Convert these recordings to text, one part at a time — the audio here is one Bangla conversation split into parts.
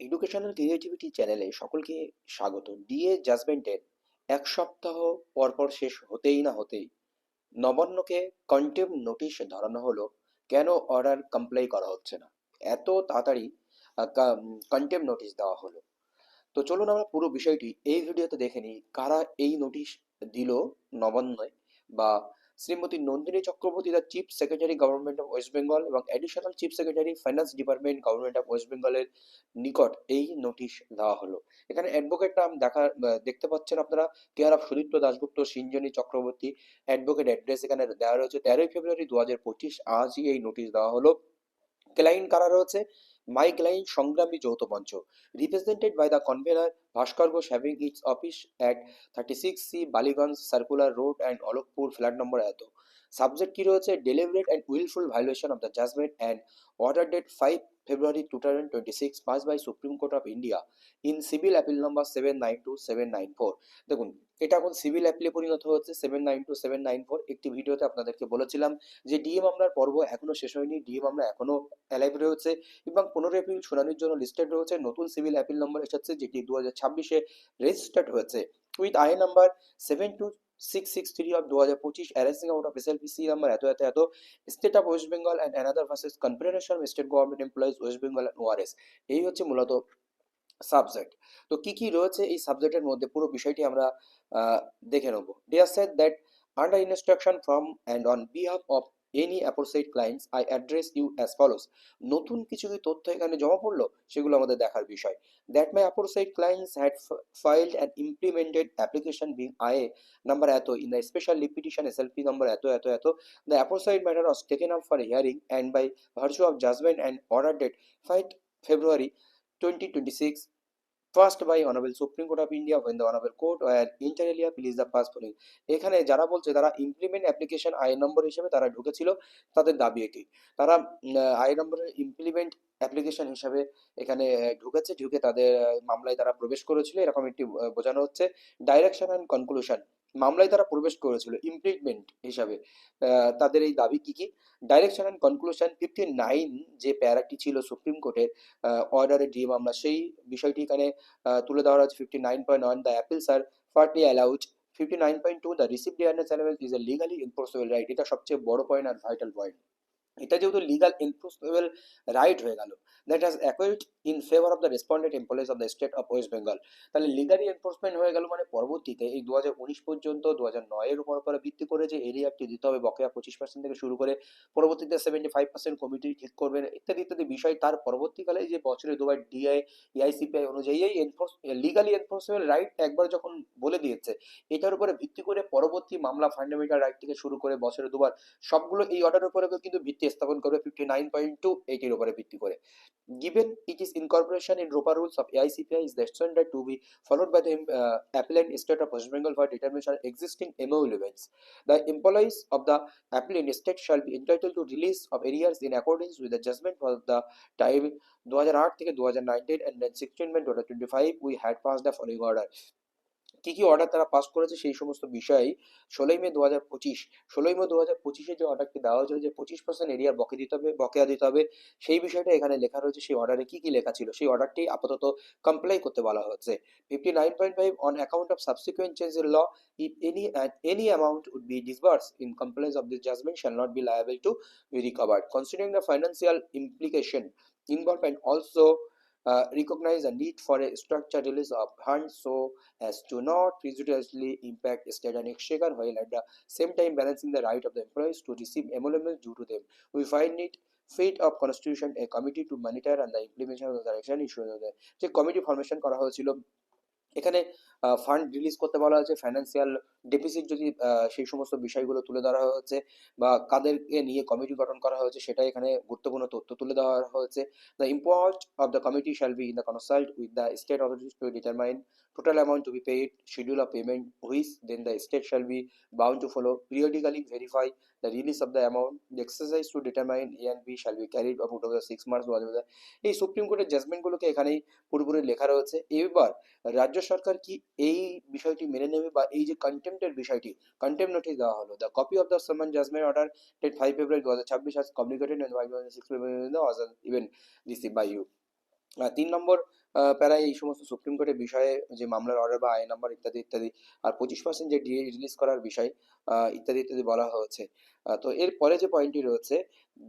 এডুকেশনাল ক্রিয়েটিভিটি চ্যানেলে সকলকে স্বাগত। ডিএ জাজমেন্টের এক সপ্তাহ পর পর শেষ হতেই না হতেই নবান্নকে কন্টেম্প নোটিশ ধরানো হলো। কেন অর্ডার কমপ্লাই করা হচ্ছে না, এত তাড়াতাড়ি কন্টেম্প নোটিশ দেওয়া হলো? তো চলুন আমরা পুরো বিষয়টি এই ভিডিওতে দেখে নিই। কারা এই নোটিশ দিল নবান্নে, বা Shrimati Nandini Chakraborty, the chief secretary government of West Bengal এবং additional chief secretary finance department government of west বেঙ্গলের নিকট এই নোটিশ দেওয়া হলো। এখানে অ্যাডভোকেট নাম দেখতে পাচ্ছেন আপনারা, care of Sudipta Dasgupta, Sinjini Chakraborty. Advocate address এখানে দেওয়া রয়েছে 13ই ফেব্রুয়ারি 2025, আজই এই নোটিশ দেওয়া হলো। ক্লায়েন্ট কারা রয়েছে? মাই client Sangrami Joutha Mancha, represented by the convener Bhaskar Ghosh, having its office at 36C Ballygunge circular road and Alakpur, flat number এত। সাবজেক্ট কি রয়েছে? Deliberate and wilful violation of the judgment and order date 5 February 2026 pass by supreme court of India in civil appeal number 792-794। দেখুন, এটা এখন সিভিল অ্যাপিলে পরিণত হচ্ছে 792-794। একটি ভিডিওতে আপনাদেরকে বলেছিলাম যে ডিএ মামলার পর্ব এখনো শেষ হয়নি, ডিএ মামলা এখনো অ্যালাইভ রয়েছে এবং 15 এপ্রিল শুনানির জন্য লিস্টেড রয়েছে। নতুন সিভিল অ্যাপিল নম্বর এসেছে, যেটি 2026-এ রেজিস্টার্ড হয়েছে with I number 72663 of 2025, arresting out of SLPC number এত এত এত, state of West Bengal and another versus confederation of state government employees west Bengal and ORS. এই হচ্ছে মূলত সাবজেক্ট। তো কি কি রয়েছে এই সাবজেক্টের মধ্যে, পুরো বিষয়টি আমরা আহ, দেখে নেব। Dear sir, that under instruction from and on behalf of any aforesaid clients I address you as follows. নতুন কিছু কি তথ্য এখানে জমা পড়লো, সেগুলো আমাদের দেখার বিষয়। That my aforesaid clients had filed and implemented application being I number এত in the special leave petition SLP number এত এত এত। The aforesaid matter was taken up for hearing and by virtue of judgment and order date 5 February 2026 first by honourable supreme court of India when the honorable court were inter alia please the pass following। এখানে যারা বলছে তারা ইমপ্লিমেন্ট অ্যাপ্লিকেশন আই নম্বর হিসেবে তারা ঢুকেছিল, তাদের দাবি এটি। তারা আই নম্বরের ইমপ্লিমেন্ট অ্যাপ্লিকেশন হিসাবে এখানে ঢুকেছে, ঢুকে তাদের মামলায় তারা প্রবেশ করেছিল, এরকম একটি বোঝানো হচ্ছে। ডাইরেকশন অ্যান্ড কনক্লুশন, মামলায় তারা প্রবেশ করেছিল ইমপ্লিমেন্ট হিসাবে। তাদের এই দাবি কি কি? ডাইরেকশন অ্যান্ড কনক্লুশন 59 যে প্যারাটি ছিল সুপ্রিম কোর্টের অর্ডারে ডিএ মামলা, সেই বিষয়টি এখানে তুলে ধরা হচ্ছে। 59.1 the appeals are partly allowed. 59.2 the received DRS allowance is a legally enforceable right. এটা সবচেয়ে বড় পয়েন্ট আর ভাইটাল পয়েন্ট। এটা যেহেতু লিগাল এনফোর্সেবল রাইট হয়ে গেল, that has accrued in favour of the respondent employees of the state of West Bengal. তাহলে লিগালি এনফোর্সমেন্ট হয়ে গেল, মানে পরবর্তীতে এই 2019 পর্যন্ত 2009-এর উপর ভিত্তি করে যে এরিয়ারটি দিতে হবে বকেয়া 25% থেকে শুরু করে, পরবর্তীতে 75% কমিটি ঠিক করবেন, ইত্যাদি ইত্যাদি বিষয়। তার পরবর্তীকালে যে বছরে দুবার ডিআই এআইসিপিআই অনুযায়ী এই লিগালি এনফোর্সেবল রাইট একবার যখন বলে দিয়েছে, এটার উপরে ভিত্তি করে পরবর্তী মামলা ফান্ডামেন্টাল রাইট থেকে শুরু করে বছরে দুবার সবগুলো এই অর্ডারের উপরে কিন্তু ভিত্তি স্থাপন করবে 59.2 এইটির উপরে ভিত্তি করে। Given it is incorporation in ROPA rules of AICPI is the standard to be followed by the appellant state of West Bengal for determination of existing MOU events. The employees of the appellant state shall be entitled to release of arrears in accordance with the judgment for the time 2008 থেকে 2019 and then 16 May 2025 we had passed the following order। কি কি অর্ডার তারা পাস করেছে সেই সমস্ত বিষয় 16 মে 2025 যে অর্ডারটি দেওয়া হয়েছিল, যে 25% এরিয়ার বকেয়া দিতে হবে, সেই বিষয়টা এখানে লেখা রয়েছে। সেই অর্ডারে কি কি লেখা ছিল, সেই অর্ডারটি আপাতত কমপ্লাই করতে বলা হচ্ছে। 59.5 on account of subsequent change in law, if any amount would be disbursed in compliance of this judgment shall not be liable to be recovered, considering the financial implication involved and also recognize a need for a structured release of funds so as to not prejudicially impact state and exchequer while at the same time balancing the right of the employees to receive emoluments due to them. We find it fit of constitution a committee to monitor and the implementation of the direction issued যে কমিটি ফরমেশন করা হয়েছিল, এখানে ফান্ড রিলিজ করতে বলা হয়েছে, ফাইন্যান্সিয়াল ডেফিসিট যদি সেই সমস্ত বিষয়গুলো তুলে ধরা হয়েছে, বা কাদেরকে নিয়ে কমিটি গঠন করা হয়েছে সেটা এখানে গুরুত্বপূর্ণ তথ্য তুলে দেওয়া হয়েছে। The import of the committee shall be in the consult with the state authorities to determine total amount to be paid, schedule of payment which then the state shall be bound to follow, periodically verify the release of the amount, the exercise to determine A and B shall be carried out over the 6 months। এই সুপ্রিম কোর্টের জাজমেন্টগুলোকে এখানেই পুরোপুরি লেখা রয়েছে। এবার রাজ্য সরকার কি এই বিষয়টি মেনে নেবে, বা এই যে কন্টেম্পটের বিষয়টি, কন্টেম্প নোটিশ দেওয়া হলো, the copy of the summon judgment order date 5 February 2026 has communicated and 6 February was even received by you। 3 নম্বর প্যারায় এই সমস্ত সুপ্রিম কোর্টের বিষয়ে যে মামলার অর্ডার বা আইন নাম্বার ইত্যাদি ইত্যাদি, আর 25% যে ডিএ রিলিজ করার বিষয় ইত্যাদি ইত্যাদি বলা হয়েছে। তো এর পরে যে পয়েন্টটি রয়েছে,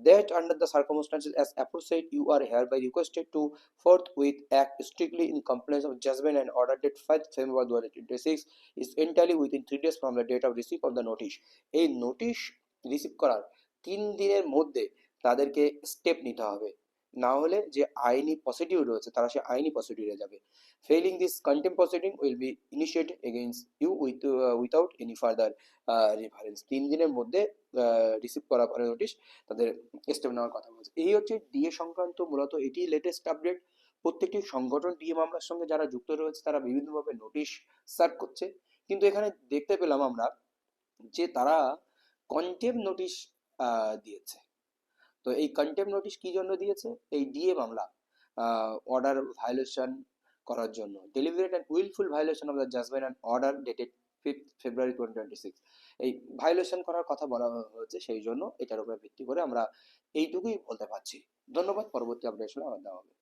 that under the circumstances as aforesaid you are hereby requested to forthwith act strictly in compliance of judgment and order date 5 February 2026 is entirely within 3 days from the date of receipt of the notice। এই নোটিশ রিসিভ করার 3 দিনের মধ্যে তাদেরকে স্টেপ নিতে হবে, না হলে যে আইনি প্রসিডিউর রয়েছে তারা সে আইনি প্রসিডিউরে যাবে। Failing this contempt proceeding will be initiated against you without any further reference. 3 দিনের মধ্যে রিসিভ করার পরে নোটিশ তাদের স্টেপ নেওয়ার কথা বলছে। এই হচ্ছে ডিএ সংক্রান্ত, মূলত এটি লেটেস্ট আপডেট। প্রত্যেকটি সংগঠন ডিএ মামলার সঙ্গে যারা যুক্ত রয়েছে তারা বিভিন্নভাবে নোটিশ সার্ভ করছে, কিন্তু এখানে দেখতে পেলাম আমরা যে তারা কন্টেম্প নোটিশ দিয়েছে। তো এই কন্টেম্প নোটিশ কি জন্য দিয়েছে? এই ডিএ মামলা অর্ডার ভায়োলেশন করার জন্য, deliberate and wilful violation of the judgment and order dated 5 February 2026। এই ভায়োলেশন করার কথা বলা হয়েছে, সেই জন্য এটার উপরে ভিত্তি করে আমরা এইটুকুই বলতে পারছি। ধন্যবাদ, পরবর্তী আপডেট আবার দেওয়া হবে।